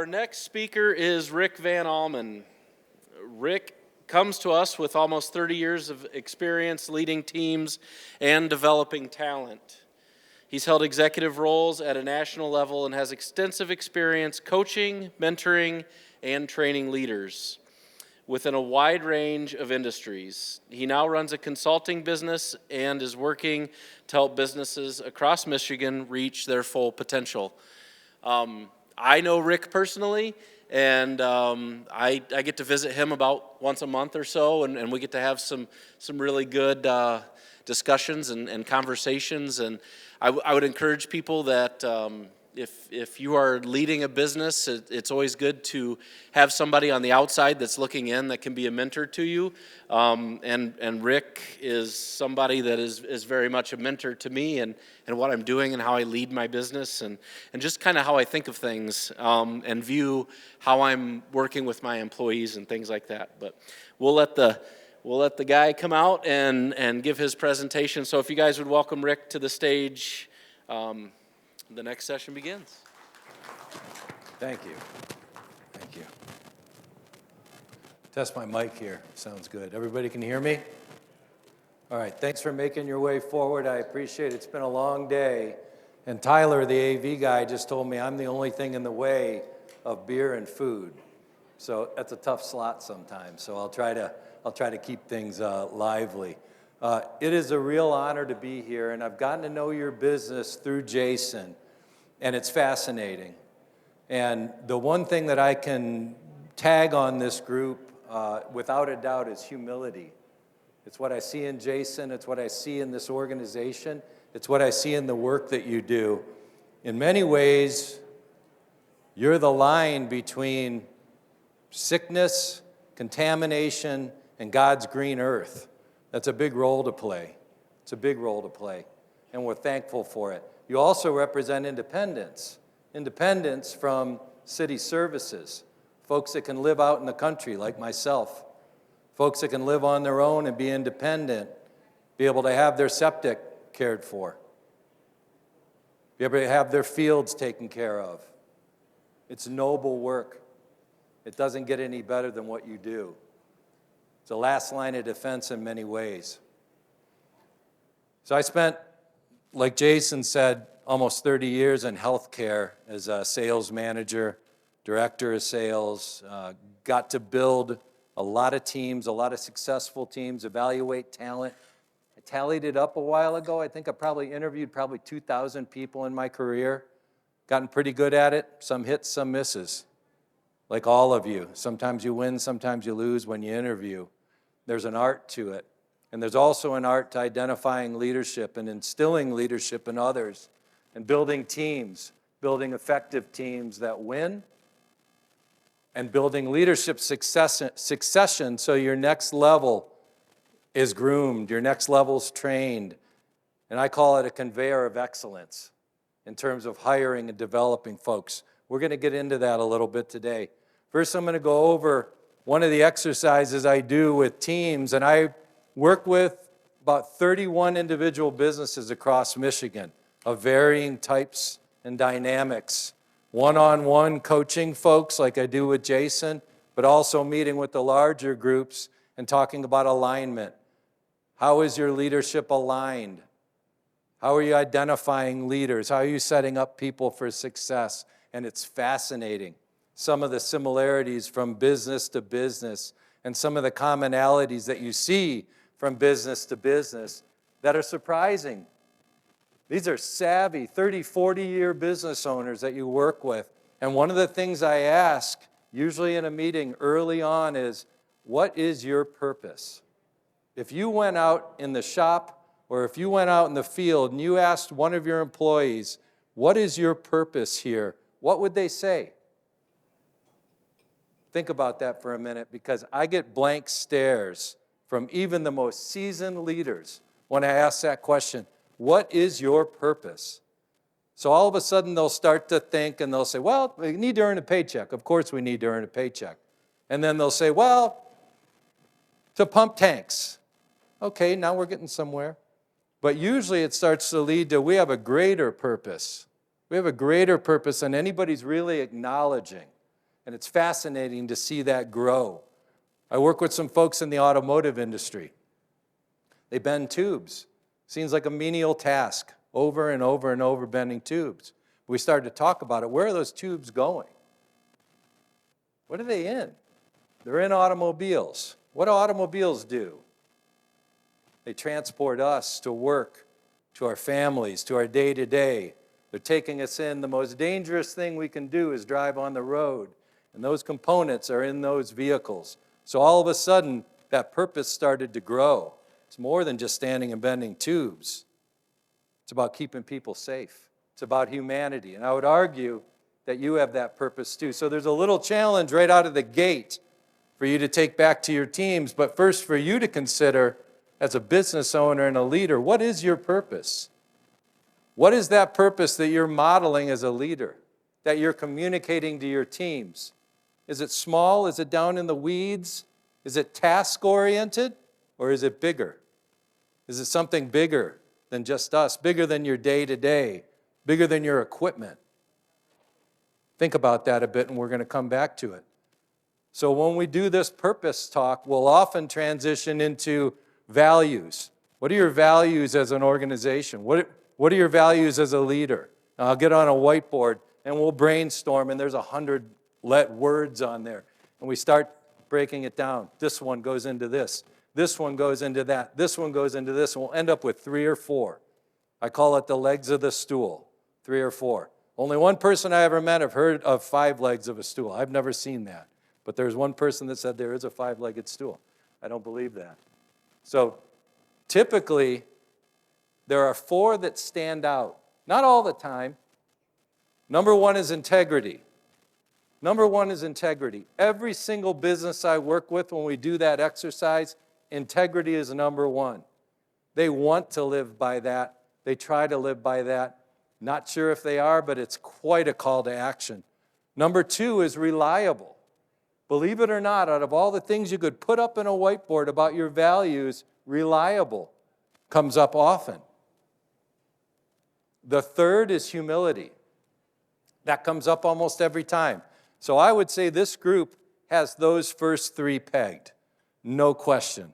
next speaker is Rick Van Almen. Rick comes to us with almost 30 years of experience leading teams and developing talent. He's held executive roles at a national level and has extensive experience coaching, mentoring, and training leaders within a wide range of industries. He now runs a consulting business and is working to help businesses across Michigan reach their full potential. I know Rick personally, and I get to visit him about once a month or so, and we get to have some really good discussions and conversations. And I would encourage people that if you are leading a business, it's always good to have somebody on the outside that's looking in that can be a mentor to you. And Rick is somebody that is very much a mentor to me and what I'm doing and how I lead my business and just kind of how I think of things and view how I'm working with my employees and things like that. But we'll let the guy come out and give his presentation. So if you guys would welcome Rick to the stage, the next session begins. Thank you. Thank you. Test my mic here. Sounds good. Everybody can hear me? All right. Thanks for making your way forward. I appreciate it. It's been a long day. And Tyler, the AV guy, just told me I'm the only thing in the way of beer and food. So that's a tough slot sometimes. So I'll try to keep things lively. It is a real honor to be here, and I've gotten to know your business through Jason, and it's fascinating. And the one thing that I can tag on this group, without a doubt, is humility. It's what I see in Jason. It's what I see in this organization. It's what I see in the work that you do. In many ways, you're the line between sickness, contamination, and God's green earth. That's a big role to play. It's a big role to play, and we're thankful for it. You also represent independence from city services, folks that can live out in the country like myself, folks that can live on their own and be independent, be able to have their septic cared for, be able to have their fields taken care of. It's noble work. It doesn't get any better than what you do. It's the last line of defense in many ways. So I spent, like Jason said, almost 30 years in healthcare as a sales manager, director of sales, got to build a lot of teams, a lot of successful teams, evaluate talent. I tallied it up a while ago. I think I probably interviewed 2,000 people in my career. Gotten pretty good at it. Some hits, some misses. Like all of you. Sometimes you win, sometimes you lose when you interview. There's an art to it. And there's also an art to identifying leadership and instilling leadership in others and building teams, building effective teams that win, and building leadership succession so your next level is groomed, your next level's trained. And I call it a conveyor of excellence in terms of hiring and developing folks. We're going to get into that a little bit today. First, I'm going to go over one of the exercises I do with teams, and I work with about 31 individual businesses across Michigan of varying types and dynamics. One-on-one coaching folks like I do with Jason, but also meeting with the larger groups and talking about alignment. How is your leadership aligned? How are you identifying leaders? How are you setting up people for success? And it's fascinating. Some of the similarities from business to business and some of the commonalities that you see from business to business that are surprising. These are savvy 30, 40-year business owners that you work with. And one of the things I ask, usually in a meeting early on, is, what is your purpose? If you went out in the shop or if you went out in the field and you asked one of your employees, what is your purpose here? What would they say? Think about that for a minute, because I get blank stares from even the most seasoned leaders when I ask that question. What is your purpose? So all of a sudden they'll start to think and they'll say, well, we need to earn a paycheck. Of course we need to earn a paycheck. And then they'll say, well, to pump tanks. Okay, now we're getting somewhere. But usually it starts to lead to, we have a greater purpose. We have a greater purpose than anybody's really acknowledging. And it's fascinating to see that grow. I work with some folks in the automotive industry. They bend tubes. Seems like a menial task, over and over and over bending tubes. We started to talk about it. Where are those tubes going? What are they in? They're in automobiles. What do automobiles do? They transport us to work, to our families, to our day-to-day. They're taking us in. The most dangerous thing we can do is drive on the road. And those components are in those vehicles. So all of a sudden, that purpose started to grow. It's more than just standing and bending tubes. It's about keeping people safe. It's about humanity. And I would argue that you have that purpose too. So there's a little challenge right out of the gate for you to take back to your teams. But first, for you to consider as a business owner and a leader, what is your purpose? What is that purpose that you're modeling as a leader, that you're communicating to your teams? Is it small? Is it down in the weeds? Is it task-oriented? Or is it bigger? Is it something bigger than just us, bigger than your day-to-day, bigger than your equipment? Think about that a bit, and we're going to come back to it. So when we do this purpose talk, we'll often transition into values. What are your values as an organization? What are your values as a leader? Now, I'll get on a whiteboard, and we'll brainstorm, and there's 100 words on there. And we start breaking it down. This one goes into this. This one goes into that. This one goes into this. And we'll end up with 3 or 4. I call it the legs of the stool, 3 or 4. Only one person I ever met have heard of 5 legs of a stool. I've never seen that. But there's one person that said there is a 5-legged stool. I don't believe that. So typically, there are 4 that stand out. Not all the time. Number 1 is integrity. Number 1 is integrity. Every single business I work with, when we do that exercise, integrity is number 1. They want to live by that. They try to live by that. Not sure if they are, but it's quite a call to action. Number 2 is reliable. Believe it or not, out of all the things you could put up in a whiteboard about your values, reliable comes up often. The 3rd is humility. That comes up almost every time. So I would say this group has those first 3 pegged, no question.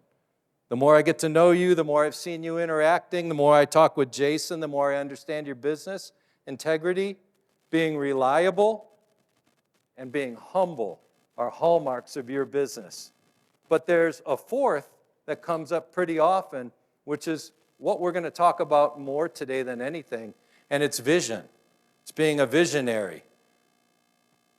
The more I get to know you, the more I've seen you interacting, the more I talk with Jason, the more I understand your business. Integrity, being reliable, and being humble are hallmarks of your business. But there's a 4th that comes up pretty often, which is what we're going to talk about more today than anything, and it's vision. It's being a visionary.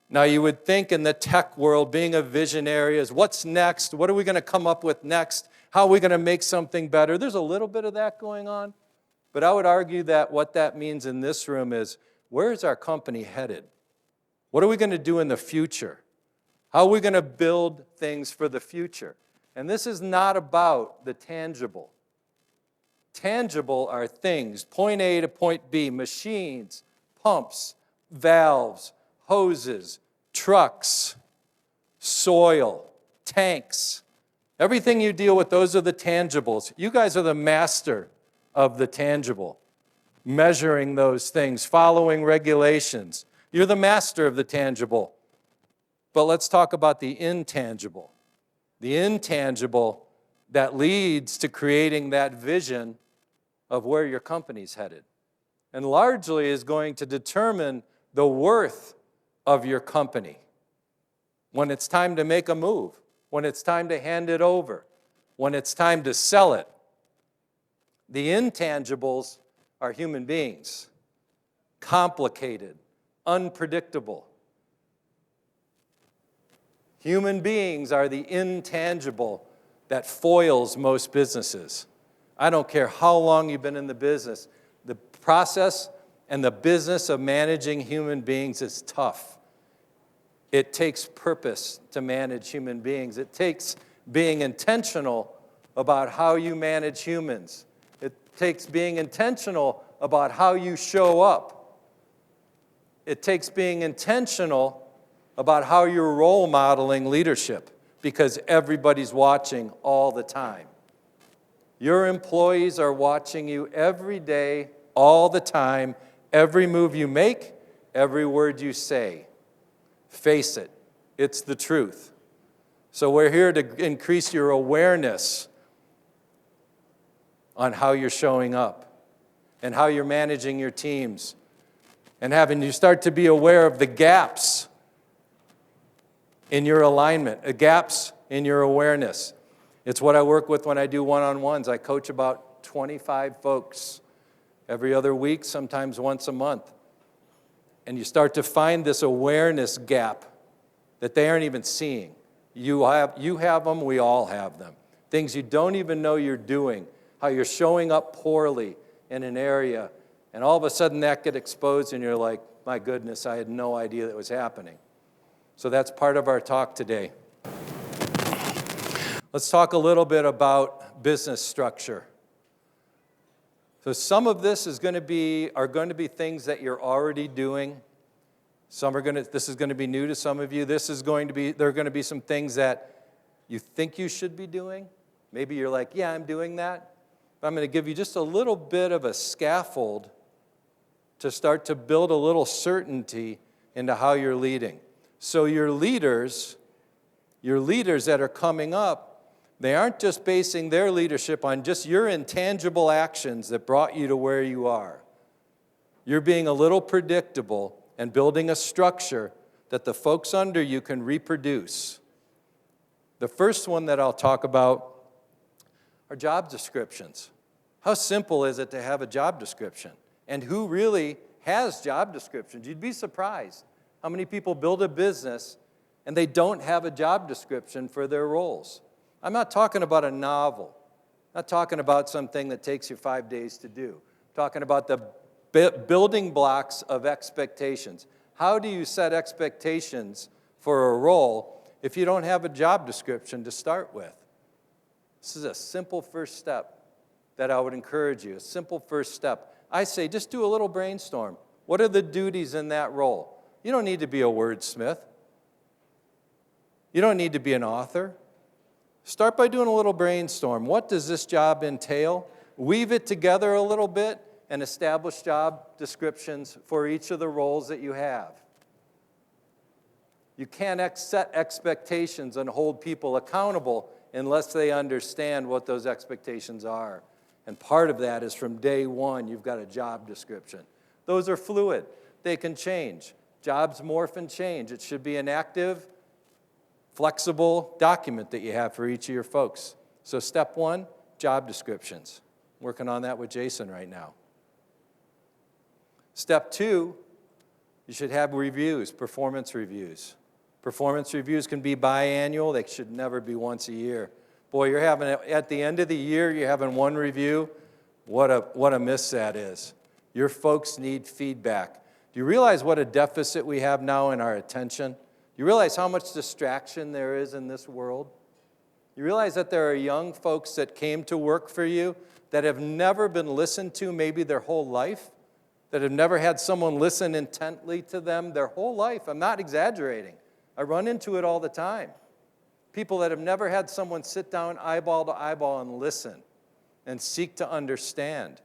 Now, you would think in the tech world, being a visionary is what's next? What are we going to come up with next? How are we going to make something better? There's a little bit of that going on. But I would argue that what that means in this room is, where is our company headed? What are we going to do in the future? How are we going to build things for the future? And this is not about the tangible. Tangible are things, point A to point B, machines, pumps, valves, hoses, trucks, soil, tanks. Everything you deal with, those are the tangibles. You guys are the master of the tangible, measuring those things, following regulations. You're the master of the tangible. But let's talk about the intangible. The intangible that leads to creating that vision of where your company's headed. And largely is going to determine the worth of your company. When it's time to make a move, when it's time to hand it over, when it's time to sell it. The intangibles are human beings, complicated, unpredictable. Human beings are the intangible that foils most businesses. I don't care how long you've been in the business, the process and the business of managing human beings is tough. It takes purpose to manage human beings. It takes being intentional about how you manage humans. It takes being intentional about how you show up. It takes being intentional about how you're role modeling leadership, because everybody's watching all the time. Your employees are watching you every day, all the time, every move you make, every word you say. Face it, It's the truth. So we're here to increase your awareness on how you're showing up and how you're managing your teams and having you start to be aware of the gaps in your alignment, the gaps in your awareness. It's what I work with when I do one-on-ones. I coach about 25 folks every other week, sometimes once a month. And you start to find this awareness gap that they aren't even seeing. You have them, we all have them. Things you don't even know you're doing, how you're showing up poorly in an area, and all of a sudden that gets exposed and you're like, my goodness, I had no idea that was happening. So that's part of our talk today. Let's talk a little bit about business structure. So some of this are going to be things that you're already doing. This is going to be new to some of you. There are going to be some things that you think you should be doing. Maybe you're like, yeah, I'm doing that. But I'm going to give you just a little bit of a scaffold to start to build a little certainty into how you're leading. So your leaders that are coming up, they aren't just basing their leadership on just your intangible actions that brought you to where you are. You're being a little predictable and building a structure that the folks under you can reproduce. The first one that I'll talk about are job descriptions. How simple is it to have a job description? And who really has job descriptions? You'd be surprised how many people build a business and they don't have a job description for their roles. I'm not talking about a novel. I'm not talking about something that takes you 5 days to do. I'm talking about the building blocks of expectations. How do you set expectations for a role if you don't have a job description to start with? This is a simple first step that I would encourage you, a simple first step. I say just do a little brainstorm. What are the duties in that role? You don't need to be a wordsmith. You don't need to be an author. Start by doing a little brainstorm. What does this job entail? Weave it together a little bit and establish job descriptions for each of the roles that you have. You can't set expectations and hold people accountable unless they understand what those expectations are. And part of that is from day one, you've got a job description. Those are fluid. They can change. Jobs morph and change. It should be an active, flexible document that you have for each of your folks. So step one, job descriptions. Working on that with Jason right now. Step two, you should have reviews, performance reviews. Performance reviews can be biannual. They should never be once a year. Boy, at the end of the year, you're having one review. What a miss that is. Your folks need feedback. Do you realize what a deficit we have now in our attention? Do you realize how much distraction there is in this world? You realize that there are young folks that came to work for you that have never been listened to maybe their whole life, that have never had someone listen intently to them their whole life. I'm not exaggerating. I run into it all the time. People that have never had someone sit down eyeball to eyeball and listen and seek to understand.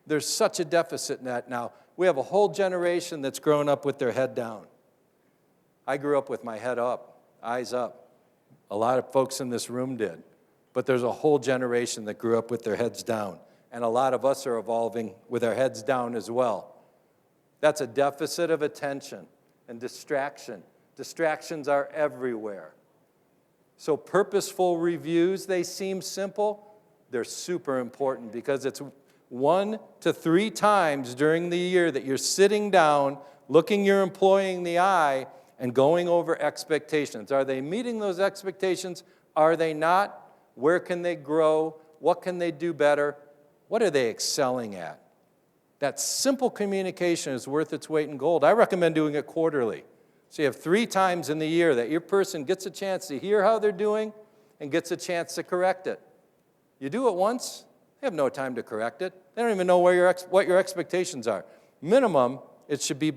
There's such a deficit in that now. We have a whole generation that's grown up with their head down. I grew up with my head up, eyes up. A lot of folks in this room did. But there's a whole generation that grew up with their heads down. And a lot of us are evolving with our heads down as well. That's a deficit of attention and distraction. Distractions are everywhere. So purposeful reviews, they seem simple. They're super important because it's 1 to 3 times during the year that you're sitting down, looking your employee in the eye, and going over expectations. Are they meeting those expectations? Are they not? Where can they grow? What can they do better? What are they excelling at? That simple communication is worth its weight in gold. I recommend doing it quarterly. So you have 3 times in the year that your person gets a chance to hear how they're doing and gets a chance to correct it. You do it once, they have no time to correct it. They don't even know what your expectations are. Minimum, it should be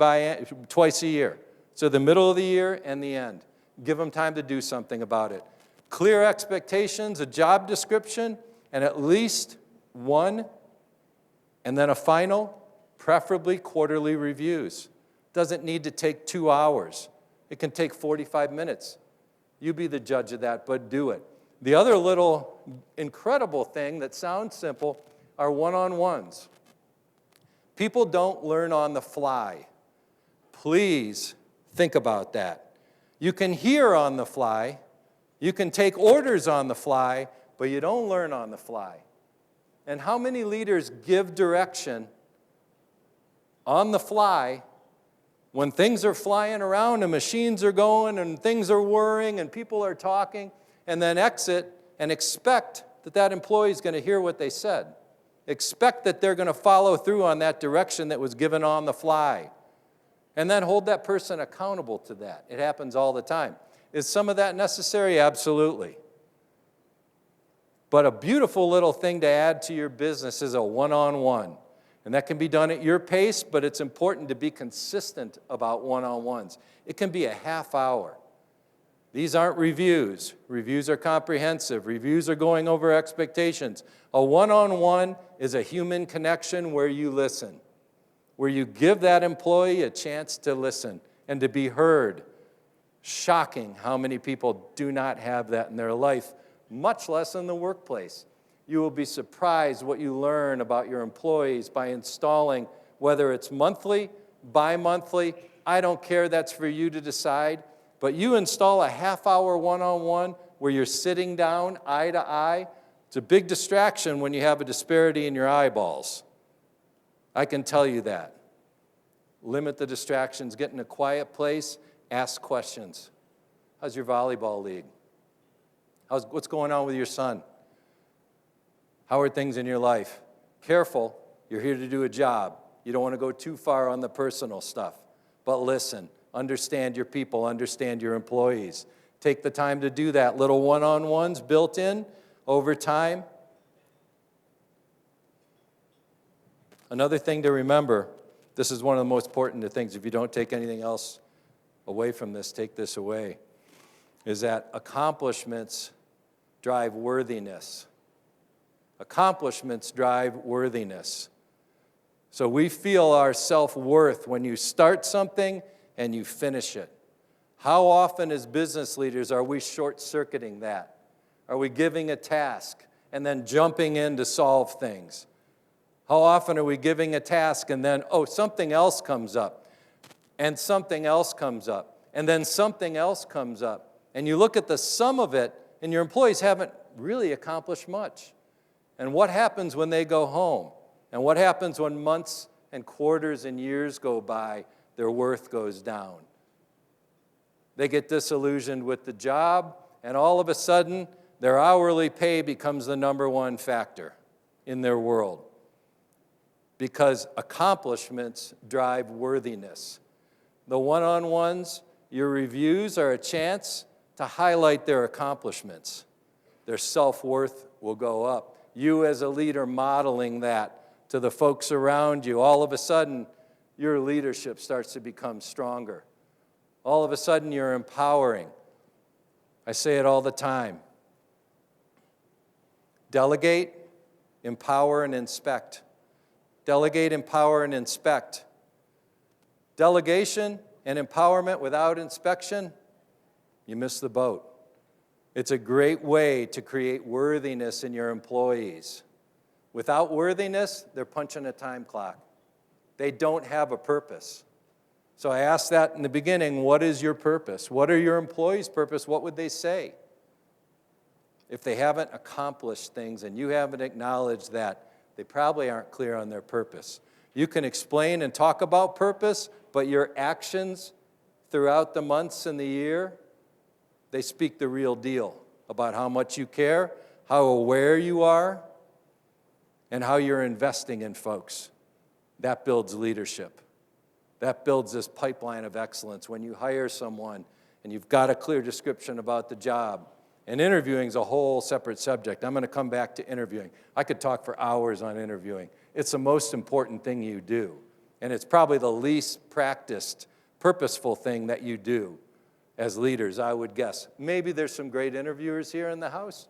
twice a year. So the middle of the year and the end. Give them time to do something about it. Clear expectations, a job description, and at least 1, and then a final, preferably quarterly reviews. Doesn't need to take 2 hours. It can take 45 minutes. You be the judge of that, but do it. The other little incredible thing that sounds simple are one-on-ones. People don't learn on the fly. Please think about that. You can hear on the fly, you can take orders on the fly, but you don't learn on the fly. And how many leaders give direction on the fly when things are flying around and machines are going and things are whirring and people are talking, and then exit and expect that that employee is going to hear what they said? Expect that they're going to follow through on that direction that was given on the fly. And then hold that person accountable to that. It happens all the time. Is some of that necessary? Absolutely. But a beautiful little thing to add to your business is a one-on-one. And that can be done at your pace, but it's important to be consistent about one-on-ones. It can be a half hour. These aren't reviews. Reviews are comprehensive. Reviews are going over expectations. A one-on-one is a human connection where you listen, where you give that employee a chance to listen and to be heard. Shocking how many people do not have that in their life, much less in the workplace. You will be surprised what you learn about your employees by installing, whether it's monthly, bi-monthly, I don't care, that's for you to decide, but you install a half-hour one-on-one where you're sitting down eye to eye. It's a big distraction when you have a disparity in your eyeballs. I can tell you that. Limit the distractions, get in a quiet place, ask questions. How's your volleyball league? What's going on with your son? How are things in your life? Careful, you're here to do a job. You don't want to go too far on the personal stuff. But listen, understand your people, understand your employees. Take the time to do that. Little one-on-ones built in over time. Another thing to remember, this is one of the most important things. If you don't take anything else away from this, take this away, is that accomplishments drive worthiness. Accomplishments drive worthiness. So we feel our self-worth when you start something and you finish it. How often as business leaders are we short-circuiting that? Are we giving a task and then jumping in to solve things? How often are we giving a task and then, something else comes up, and something else comes up, and then something else comes up, and you look at the sum of it, and your employees haven't really accomplished much. And what happens when they go home? And what happens when months and quarters and years go by? Their worth goes down. They get disillusioned with the job, and all of a sudden, their hourly pay becomes the number one factor in their world. Because accomplishments drive worthiness. The one-on-ones, your reviews are a chance to highlight their accomplishments. Their self-worth will go up. You as a leader modeling that to the folks around you, all of a sudden, your leadership starts to become stronger. All of a sudden, you're empowering. I say it all the time. Delegate, empower, and inspect. Delegate, empower, and inspect. Delegation and empowerment without inspection, you miss the boat. It's a great way to create worthiness in your employees. Without worthiness, they're punching a time clock. They don't have a purpose. So I asked that in the beginning, what is your purpose? What are your employees' purpose? What would they say? If they haven't accomplished things and you haven't acknowledged that, they probably aren't clear on their purpose. You can explain and talk about purpose, but your actions throughout the months and the year, they speak the real deal about how much you care, how aware you are, and how you're investing in folks. That builds leadership. That builds this pipeline of excellence. When you hire someone and you've got a clear description about the job, and interviewing is a whole separate subject. I'm going to come back to interviewing. I could talk for hours on interviewing. It's the most important thing you do, and it's probably the least practiced, purposeful thing that you do as leaders, I would guess. Maybe there's some great interviewers here in the house.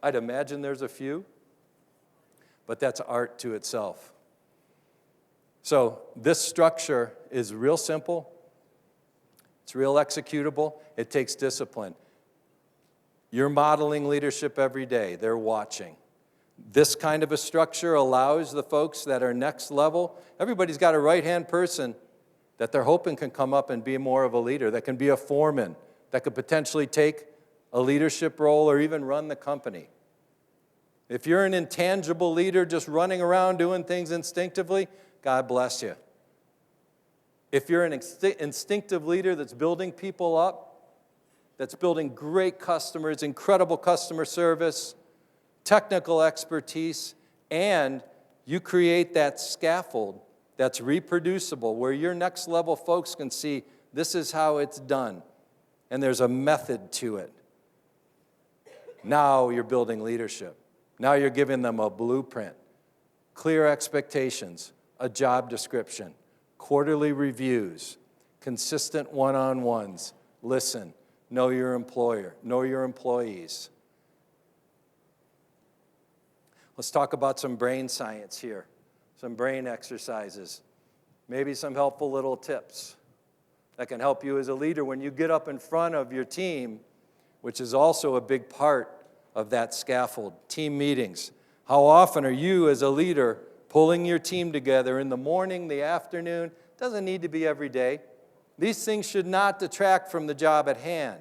I'd imagine there's a few, but that's art to itself. So this structure is real simple. It's real executable. It takes discipline. You're modeling leadership every day. They're watching. This kind of a structure allows the folks that are next level. Everybody's got a right-hand person that they're hoping can come up and be more of a leader, that can be a foreman, that could potentially take a leadership role or even run the company. If you're an intangible leader just running around doing things instinctively, God bless you. If you're an instinctive leader that's building people up, that's building great customers, incredible customer service, technical expertise, and you create that scaffold that's reproducible where your next level folks can see this is how it's done, and there's a method to it. Now you're building leadership. Now you're giving them a blueprint, clear expectations, a job description, quarterly reviews, consistent one-on-ones. Listen, know your employer, know your employees. Let's talk about some brain science here, some brain exercises, maybe some helpful little tips that can help you as a leader when you get up in front of your team, which is also a big part of that scaffold, team meetings. How often are you as a leader pulling your team together in the morning, the afternoon? Doesn't need to be every day. These things should not detract from the job at hand.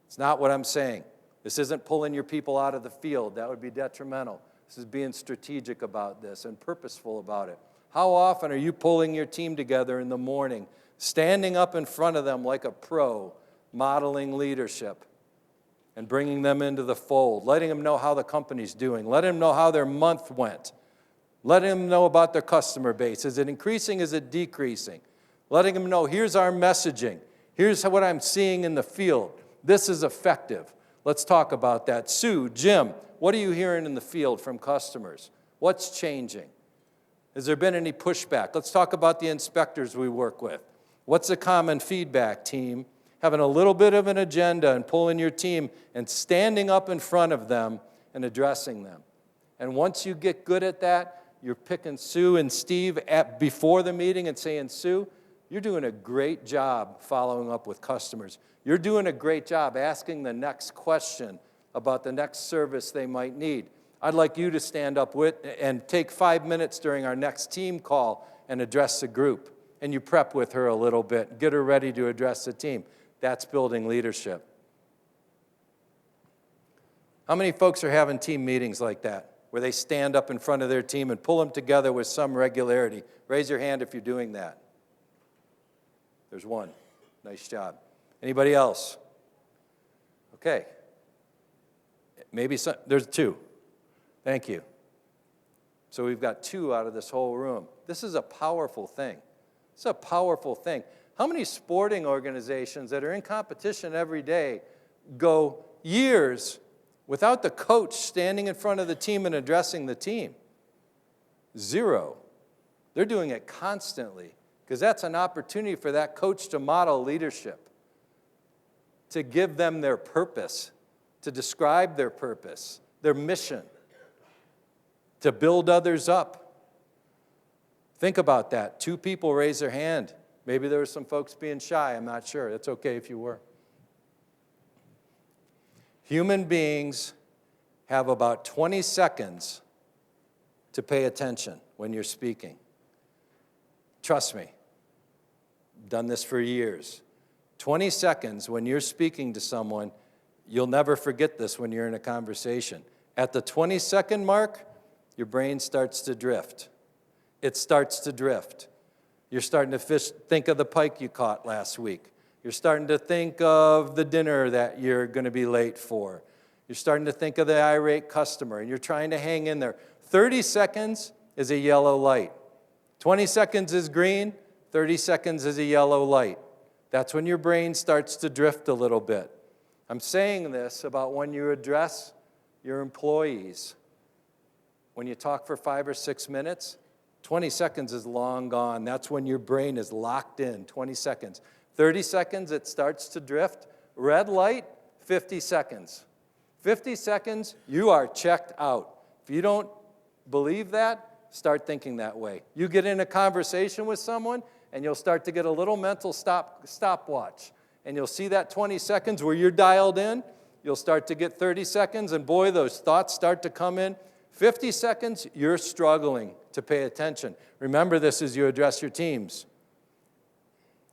It's not what I'm saying. This isn't pulling your people out of the field. That would be detrimental. This is being strategic about this and purposeful about it. How often are you pulling your team together in the morning, standing up in front of them like a pro, modeling leadership and bringing them into the fold, letting them know how the company's doing, letting them know how their month went, letting them know about their customer base. Is it increasing? Is it decreasing? Letting them know, here's our messaging. Here's what I'm seeing in the field. This is effective. Let's talk about that. Sue, Jim, what are you hearing in the field from customers? What's changing? Has there been any pushback? Let's talk about the inspectors we work with. What's the common feedback, team? Having a little bit of an agenda and pulling your team and standing up in front of them and addressing them. And once you get good at that, you're picking Sue and Steve before the meeting and saying, Sue, you're doing a great job following up with customers. You're doing a great job asking the next question about the next service they might need. I'd like you to stand up and take 5 minutes during our next team call and address the group. And you prep with her a little bit, get her ready to address the team. That's building leadership. How many folks are having team meetings like that, where they stand up in front of their team and pull them together with some regularity? Raise your hand if you're doing that. There's one. Nice job. Anybody else? Okay. Maybe some, there's two. Thank you. So we've got two out of this whole room. This is a powerful thing. It's a powerful thing. How many sporting organizations that are in competition every day go years without the coach standing in front of the team and addressing the team? Zero. They're doing it constantly because that's an opportunity for that coach to model leadership, to give them their purpose, to describe their purpose, their mission, to build others up. Think about that. Two people raise their hand. Maybe there were some folks being shy. I'm not sure. It's okay if you were. Human beings have about 20 seconds to pay attention when you're speaking. Trust me. I've done this for years. 20 seconds when you're speaking to someone, you'll never forget this when you're in a conversation. At the 20-second mark, your brain starts to drift. It starts to drift. You're starting to think of the pike you caught last week. You're starting to think of the dinner that you're going to be late for. You're starting to think of the irate customer, and you're trying to hang in there. 30 seconds is a yellow light. 20 seconds is green. 30 seconds is a yellow light. That's when your brain starts to drift a little bit. I'm saying this about when you address your employees. When you talk for 5 or 6 minutes, 20 seconds is long gone. That's when your brain is locked in, 20 seconds. 30 seconds, it starts to drift. Red light, 50 seconds. 50 seconds, you are checked out. If you don't believe that, start thinking that way. You get in a conversation with someone, and you'll start to get a little mental stopwatch. and you'll see that 20 seconds where you're dialed in. You'll start to get 30 seconds, and boy, those thoughts start to come in. 50 seconds, you're struggling to pay attention. Remember this as you address your teams.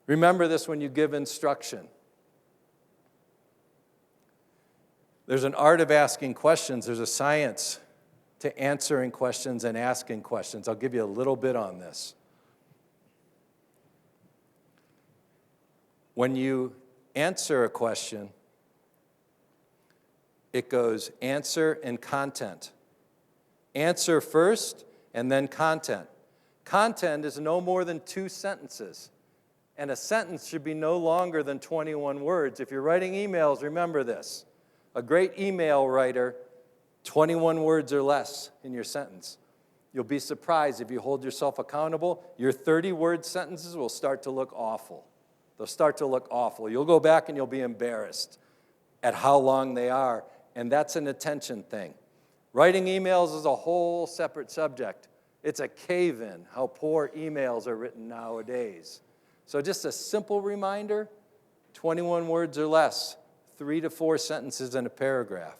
Remember this when you give instruction. There's an art of asking questions. There's a science to answering questions and asking questions. I'll give you a little bit on this. When you answer a question, it goes answer and content. Answer first and then content. Content is no more than 2 sentences. And a sentence should be no longer than 21 words. If you're writing emails, remember this. A great email writer, 21 words or less in your sentence. You'll be surprised if you hold yourself accountable. Your 30-word sentences will start to look awful. They'll start to look awful. You'll go back and you'll be embarrassed at how long they are, and that's an attention thing. Writing emails is a whole separate subject. It's a cave-in how poor emails are written nowadays. So just a simple reminder, 21 words or less, 3 to 4 sentences in a paragraph.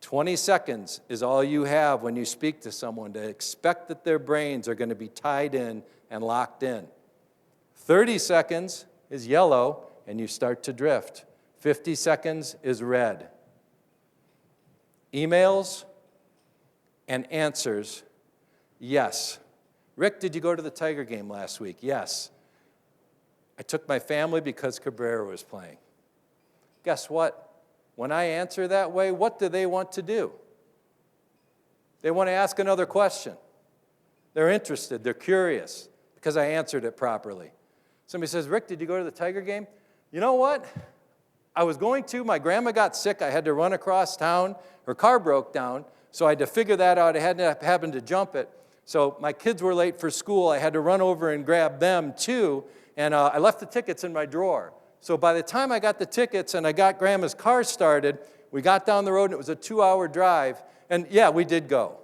20 seconds is all you have when you speak to someone to expect that their brains are going to be tied in and locked in. 30 seconds is yellow, and you start to drift. 50 seconds is red. Emails and answers, yes. Rick, did you go to the Tiger game last week? Yes. I took my family because Cabrera was playing. Guess what? When I answer that way, what do they want to do? They want to ask another question. They're interested. They're curious because I answered it properly. Somebody says, Rick, did you go to the Tiger game? You know what? I was going to. My grandma got sick. I had to run across town. Her car broke down, so I had to figure that out. I hadn't happened to jump it. So my kids were late for school. I had to run over and grab them, too, and I left the tickets in my drawer. So by the time I got the tickets and I got Grandma's car started, we got down the road, and it was a 2-hour drive. And, yeah, we did go.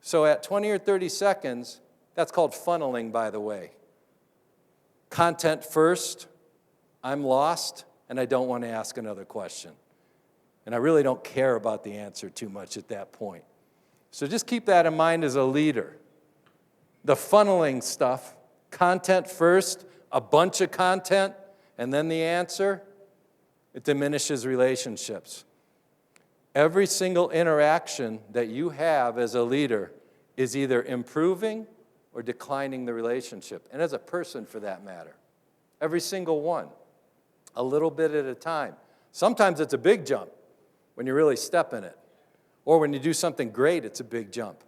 So at 20 or 30 seconds, that's called funneling, by the way. Content first, I'm lost, and I don't want to ask another question. And I really don't care about the answer too much at that point. So just keep that in mind as a leader. The funneling stuff, content first, a bunch of content, and then the answer, it diminishes relationships. Every single interaction that you have as a leader is either improving or declining the relationship, and as a person for that matter. Every single one, a little bit at a time. Sometimes it's a big jump when you really step in it, or when you do something great, it's a big jump.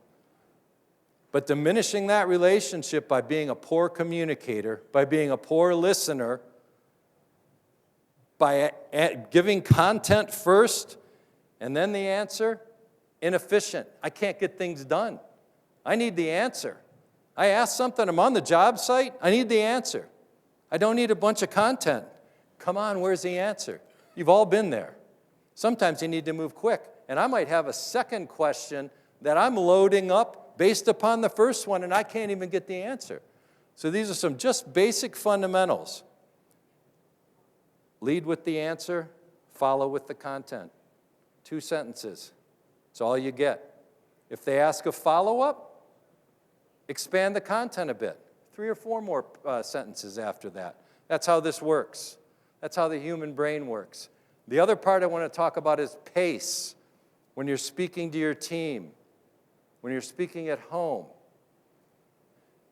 But diminishing that relationship by being a poor communicator, by being a poor listener, by giving content first and then the answer, inefficient. I can't get things done. I need the answer. I asked something, I'm on the job site, I need the answer. I don't need a bunch of content. Come on, where's the answer? You've all been there. Sometimes you need to move quick. And I might have a second question that I'm loading up based upon the first one, and I can't even get the answer. So these are some just basic fundamentals. Lead with the answer, follow with the content. 2 sentences. That's all you get. If they ask a follow-up, expand the content a bit. 3 or 4 more sentences after that. That's how this works. That's how the human brain works. The other part I want to talk about is pace. When you're speaking to your team, when you're speaking at home.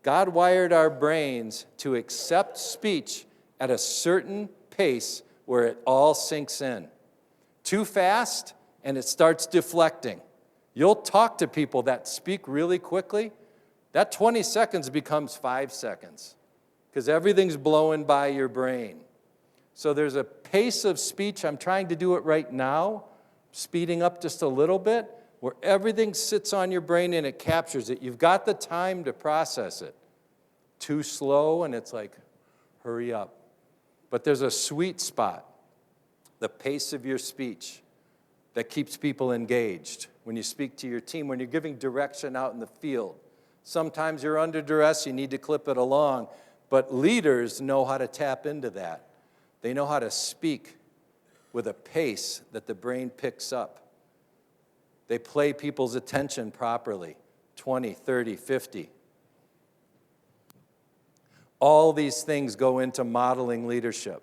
God wired our brains to accept speech at a certain pace where it all sinks in. Too fast, and it starts deflecting. You'll talk to people that speak really quickly. That 20 seconds becomes 5 seconds because everything's blowing by your brain. So there's a pace of speech. I'm trying to do it right now, speeding up just a little bit, where everything sits on your brain and it captures it. You've got the time to process it. Too slow, and it's like, hurry up. But there's a sweet spot, the pace of your speech, that keeps people engaged. When you speak to your team, when you're giving direction out in the field. Sometimes you're under duress, you need to clip it along. But leaders know how to tap into that. They know how to speak with a pace that the brain picks up. They play people's attention properly, 20, 30, 50. All these things go into modeling leadership.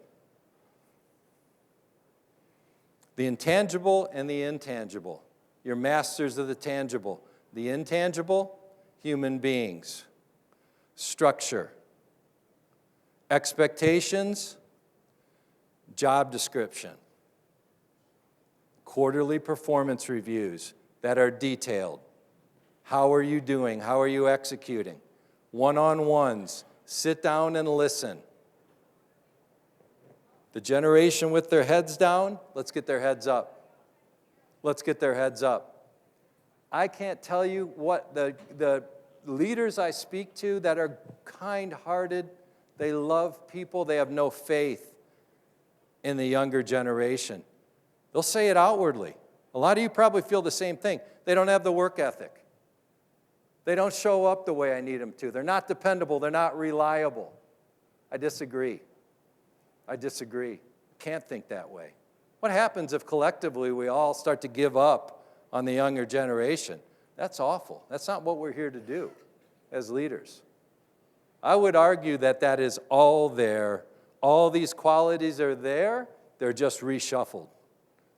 The intangible and the intangible. You're masters of the tangible. The intangible, human beings. Structure. Expectations, job description. Quarterly performance reviews that are detailed. How are you doing? How are you executing? One-on-ones. Sit down and listen. The generation with their heads down, let's get their heads up. Let's get their heads up. I can't tell you what the leaders I speak to that are kind-hearted, they love people, they have no faith in the younger generation. They'll say it outwardly. A lot of you probably feel the same thing. They don't have the work ethic. They don't show up the way I need them to. They're not dependable. They're not reliable. I disagree. Can't think that way. What happens if collectively we all start to give up on the younger generation? That's awful. That's not what we're here to do as leaders. I would argue that that is all there. All these qualities are there. They're just reshuffled.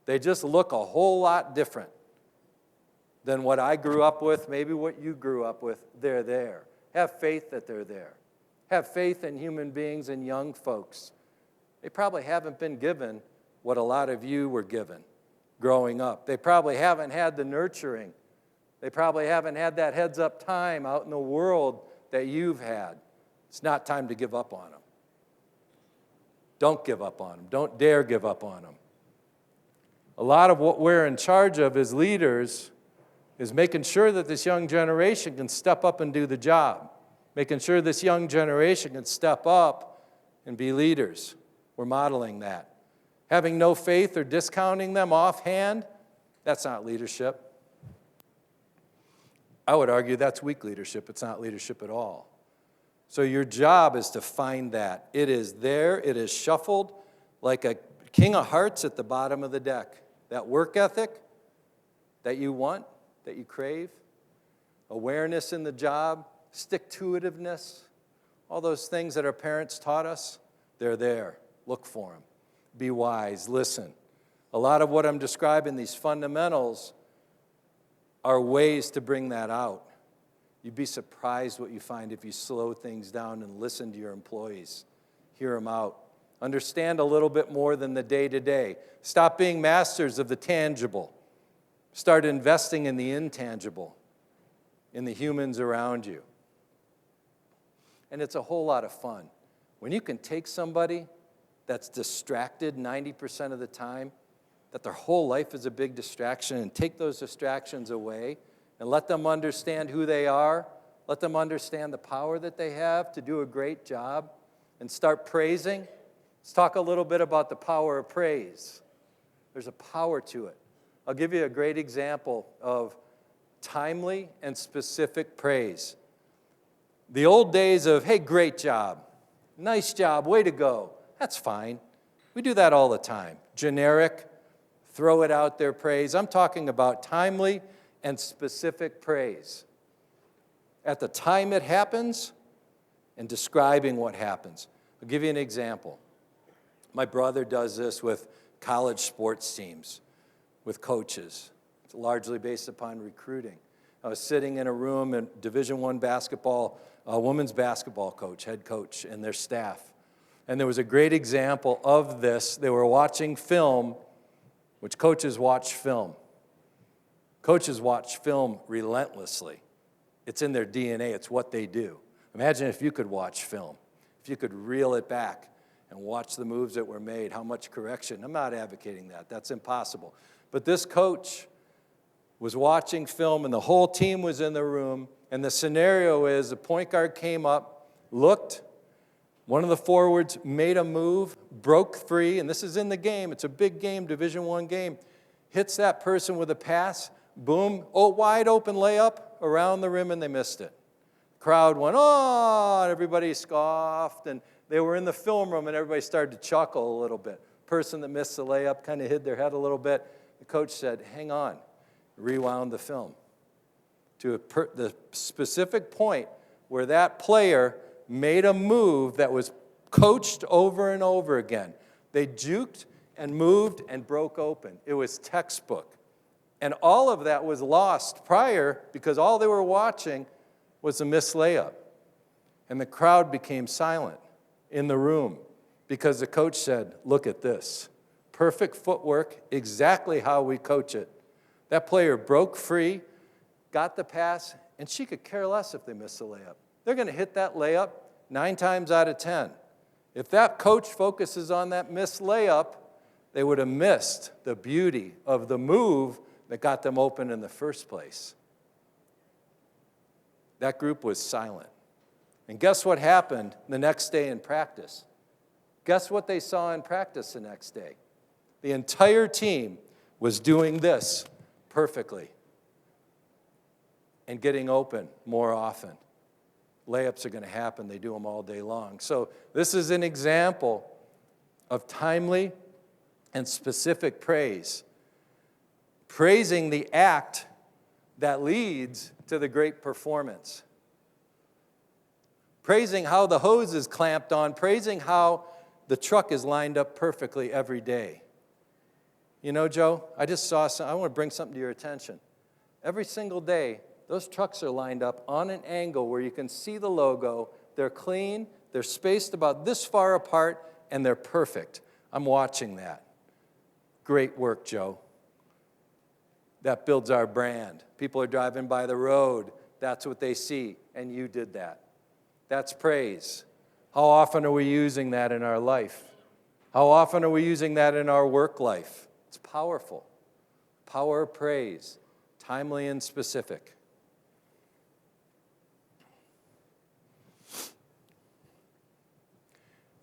They just look a whole lot different than what I grew up with, maybe what you grew up with. They're there. Have faith that they're there. Have faith in human beings and young folks. They probably haven't been given what a lot of you were given growing up. They probably haven't had the nurturing. They probably haven't had that heads-up time out in the world that you've had. It's not time to give up on them. Don't give up on them. Don't dare give up on them. A lot of what we're in charge of as leaders is making sure that this young generation can step up and do the job. Making sure this young generation can step up and be leaders. We're modeling that. Having no faith or discounting them offhand, that's not leadership. I would argue that's weak leadership. It's not leadership at all. So your job is to find that. It is there. It is shuffled like a king of hearts at the bottom of the deck. That work ethic that you want, that you crave, awareness in the job, stick-to-itiveness, all those things that our parents taught us, they're there. Look for them. Be wise. Listen. A lot of what I'm describing, these fundamentals, are ways to bring that out. You'd be surprised what you find if you slow things down and listen to your employees. Hear them out. Understand a little bit more than the day-to-day. Stop being masters of the tangible. Start investing in the intangible, in the humans around you. And it's a whole lot of fun. When you can take somebody that's distracted 90% of the time, that their whole life is a big distraction, and take those distractions away and let them understand who they are, let them understand the power that they have to do a great job, and start praising. Let's talk a little bit about the power of praise. There's a power to it. I'll give you a great example of timely and specific praise. The old days of, hey, great job, nice job, way to go, that's fine. We do that all the time. Generic, throw it out there praise. I'm talking about timely and specific praise. At the time it happens and describing what happens. I'll give you an example. My brother does this with college sports teams, with coaches. It's largely based upon recruiting. I was sitting in a room at Division I basketball, a women's basketball coach, head coach, and their staff. And there was a great example of this. They were watching film, which coaches watch film. Coaches watch film relentlessly. It's in their DNA. It's what they do. Imagine if you could watch film, if you could reel it back and watch the moves that were made, how much correction. I'm not advocating that. That's impossible. But this coach was watching film, and the whole team was in the room, and the scenario is the point guard came up, looked, one of the forwards made a move, broke free, and this is in the game. It's a big game, Division I game. Hits that person with a pass, boom, wide open layup around the rim, and they missed it. Crowd went, oh, and everybody scoffed, and they were in the film room, and everybody started to chuckle a little bit. Person that missed the layup kind of hid their head a little bit. The coach said, hang on, rewound the film to the specific point where that player made a move that was coached over and over again. They juked and moved and broke open. It was textbook. And all of that was lost prior because all they were watching was a missed layup. And the crowd became silent in the room because the coach said, look at this. Perfect footwork, exactly how we coach it. That player broke free, got the pass, and she could care less if they missed the layup. They're going to hit that layup 9 times out of 10. If that coach focuses on that missed layup, they would have missed the beauty of the move that got them open in the first place. That group was silent. And guess what happened the next day in practice? Guess what they saw in practice the next day? The entire team was doing this perfectly and getting open more often. Layups are going to happen. They do them all day long. So this is an example of timely and specific praise. Praising the act that leads to the great performance. Praising how the hose is clamped on. Praising how the truck is lined up perfectly every day. You know, Joe, I just saw I want to bring something to your attention. Every single day, those trucks are lined up on an angle where you can see the logo. They're clean, they're spaced about this far apart, and they're perfect. I'm watching that. Great work, Joe. That builds our brand. People are driving by the road. That's what they see, and you did that. That's praise. How often are we using that in our life? How often are we using that in our work life? It's powerful. Power of praise, timely and specific.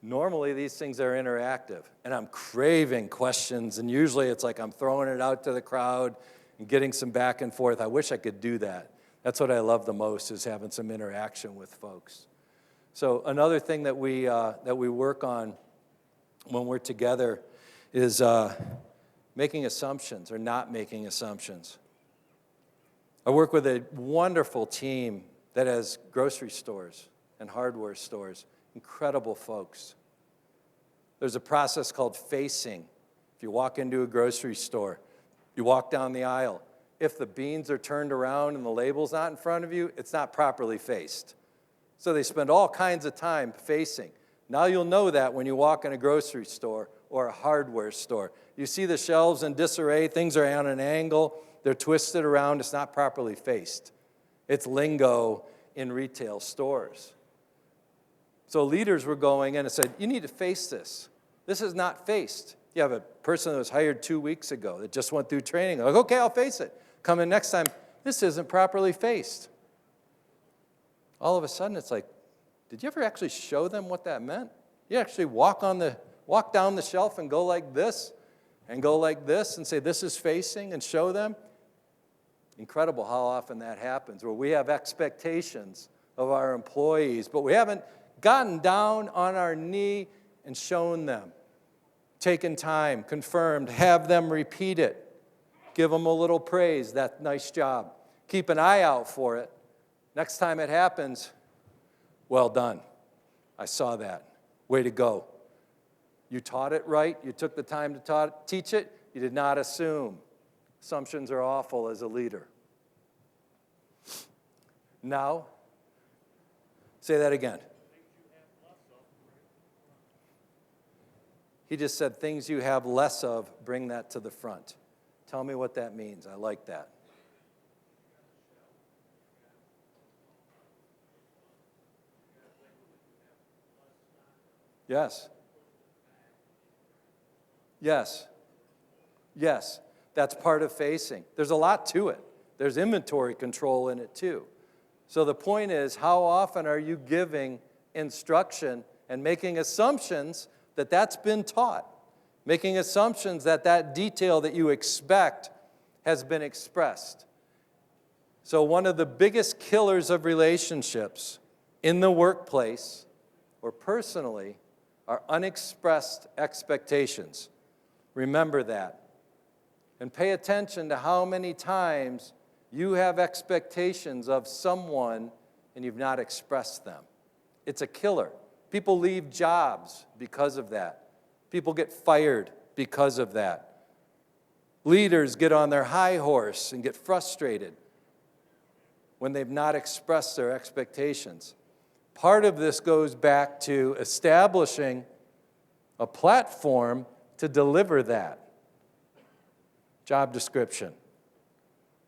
Normally, these things are interactive, and I'm craving questions, and usually it's like I'm throwing it out to the crowd and getting some back and forth. I wish I could do that. That's what I love the most, is having some interaction with folks. So another thing that we work on when we're together is making assumptions or not making assumptions. I work with a wonderful team that has grocery stores and hardware stores. Incredible folks. There's a process called facing. If you walk into a grocery store, you walk down the aisle. If the beans are turned around and the label's not in front of you, it's not properly faced. So they spend all kinds of time facing. Now you'll know that when you walk in a grocery store or a hardware store. You see the shelves in disarray, things are on an angle, they're twisted around, it's not properly faced. It's lingo in retail stores. So leaders were going in and said, you need to face this. This is not faced. You have a person that was hired 2 weeks ago that just went through training. Like, okay, I'll face it. Come in next time. This isn't properly faced. All of a sudden, it's like, did you ever actually show them what that meant? You actually walk down the shelf and go like this and say, this is facing, and show them? Incredible how often that happens, where we have expectations of our employees, but we haven't gotten down on our knee and shown them, taken time, confirmed, have them repeat it, give them a little praise, that nice job. Keep an eye out for it. Next time it happens, well done. I saw that. Way to go. You taught it right. You took the time to teach it. You did not assume. Assumptions are awful as a leader. Now, say that again. He just said, things you have less of, bring that to the front. Tell me what that means. I like that. Yes. Yes. Yes. That's part of facing. There's a lot to it. There's inventory control in it too. So the point is, how often are you giving instruction and making assumptions that that's been taught? Making assumptions that that detail that you expect has been expressed. So one of the biggest killers of relationships in the workplace or personally are unexpressed expectations. Remember that. And pay attention to how many times you have expectations of someone and you've not expressed them. It's a killer. People leave jobs because of that. People get fired because of that. Leaders get on their high horse and get frustrated when they've not expressed their expectations. Part of this goes back to establishing a platform to deliver that. Job description,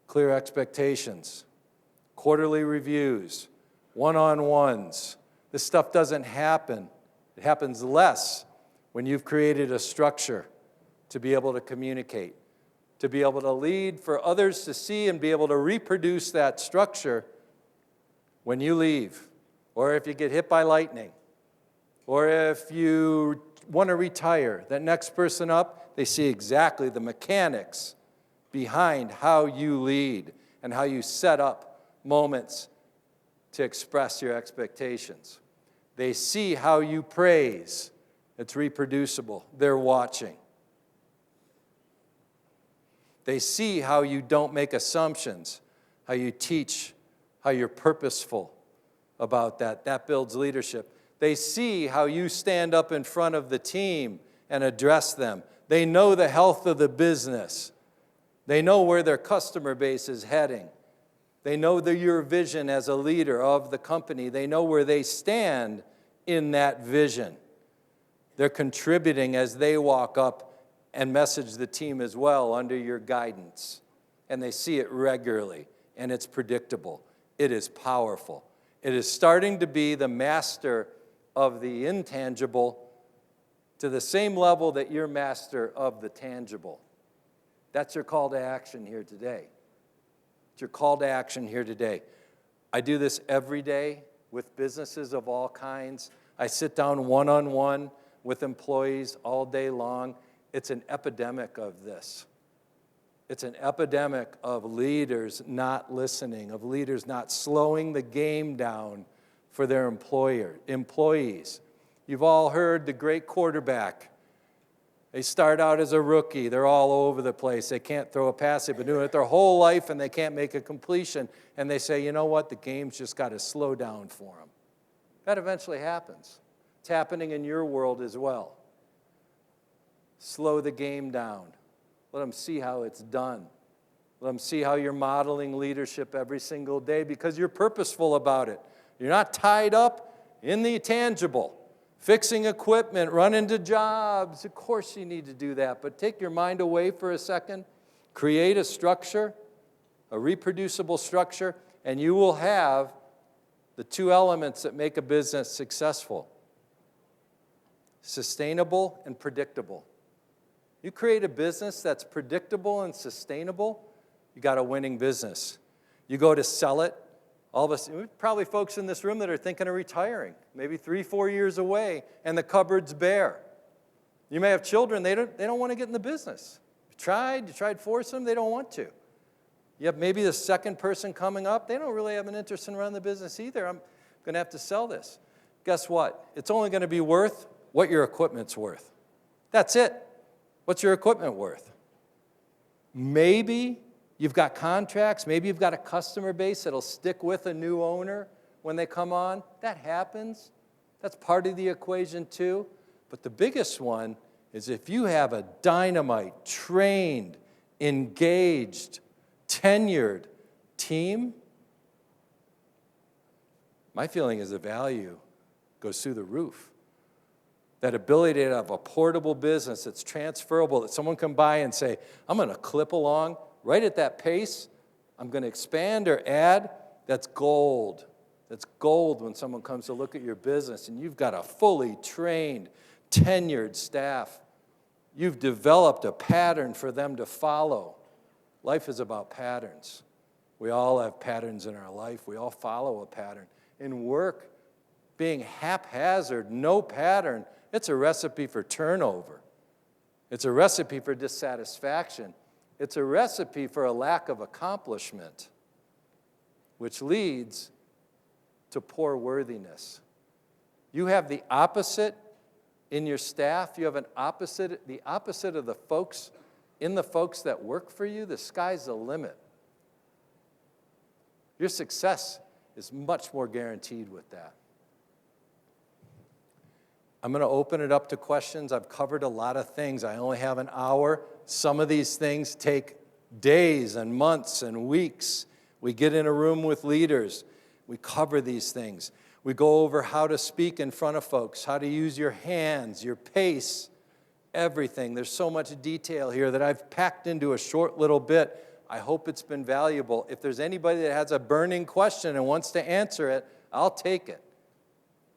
clear expectations, quarterly reviews, one-on-ones. This stuff doesn't happen. It happens less when you've created a structure to be able to communicate, to be able to lead for others to see and be able to reproduce that structure when you leave, or if you get hit by lightning, or if you want to retire, that next person up, they see exactly the mechanics behind how you lead and how you set up moments to express your expectations. They see how you praise. It's reproducible. They're watching. They see how you don't make assumptions, how you teach, how you're purposeful about that. That builds leadership. They see how you stand up in front of the team and address them. They know the health of the business. They know where their customer base is heading. They know your vision as a leader of the company. They know where they stand in that vision. They're contributing as they walk up and message the team as well under your guidance. And they see it regularly, and it's predictable. It is powerful. It is starting to be the master of the intangible to the same level that you're master of the tangible. That's your call to action here today. It's your call to action here today. I do this every day with businesses of all kinds. I sit down one-on-one with employees all day long. It's an epidemic of this. It's an epidemic of leaders not listening, of leaders not slowing the game down for their employees. You've all heard the great quarterback. They start out as a rookie. They're all over the place. They can't throw a pass. They've been doing it their whole life, and they can't make a completion. And they say, you know what? The game's just got to slow down for them. That eventually happens. It's happening in your world as well. Slow the game down. Let them see how it's done. Let them see how you're modeling leadership every single day because you're purposeful about it. You're not tied up in the tangible. Fixing equipment, running to jobs. Of course you need to do that, but take your mind away for a second. Create a structure, a reproducible structure, and you will have the two elements that make a business successful. Sustainable and predictable. You create a business that's predictable and sustainable, you got a winning business. You go to sell it, all of us, probably folks in this room that are thinking of retiring, maybe 3-4 years away, and the cupboard's bare. You may have children, they don't want to get in the business. You tried forcing them, they don't want to. You have maybe the second person coming up, they don't really have an interest in running the business either. I'm going to have to sell this. Guess what? It's only going to be worth what your equipment's worth. That's it. What's your equipment worth? Maybe you've got contracts. Maybe you've got a customer base that'll stick with a new owner when they come on. That happens. That's part of the equation too. But the biggest one is if you have a dynamite, trained, engaged, tenured team, my feeling is the value goes through the roof. That ability to have a portable business that's transferable, that someone can buy and say, I'm going to clip along right at that pace. I'm going to expand or add. That's gold. That's gold when someone comes to look at your business and you've got a fully trained, tenured staff. You've developed a pattern for them to follow. Life is about patterns. We all have patterns in our life. We all follow a pattern. In work, being haphazard, no pattern, it's a recipe for turnover. It's a recipe for dissatisfaction. It's a recipe for a lack of accomplishment. which leads to poor worthiness. You have the opposite in your staff. You have the opposite of the folks that work for you. The sky's the limit. Your success is much more guaranteed with that. I'm going to open it up to questions. I've covered a lot of things. I only have an hour. Some of these things take days and months and weeks. We get in a room with leaders. We cover these things. We go over how to speak in front of folks, how to use your hands, your pace, everything. There's so much detail here that I've packed into a short little bit. I hope it's been valuable. If there's anybody that has a burning question and wants to answer it, I'll take it.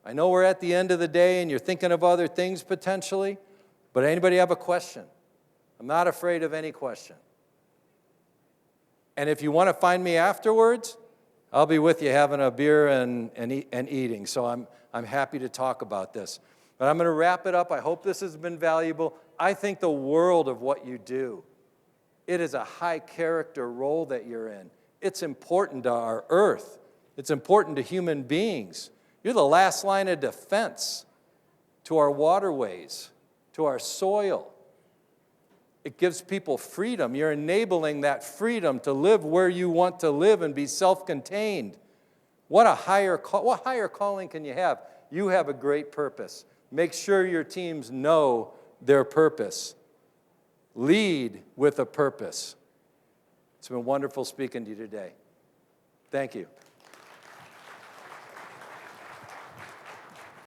I know we're at the end of the day and you're thinking of other things potentially, but anybody have a question? I'm not afraid of any question. And if you want to find me afterwards, I'll be with you having a beer and eating. So I'm happy to talk about this. But I'm going to wrap it up. I hope this has been valuable. I think the world of what you do. It is a high character role that you're in. It's important to our earth. It's important to human beings. You're the last line of defense to our waterways, to our soil. It gives people freedom. You're enabling that freedom to live where you want to live and be self-contained. What higher calling can you have? You have a great purpose. Make sure your teams know their purpose. Lead with a purpose. It's been wonderful speaking to you today. Thank you.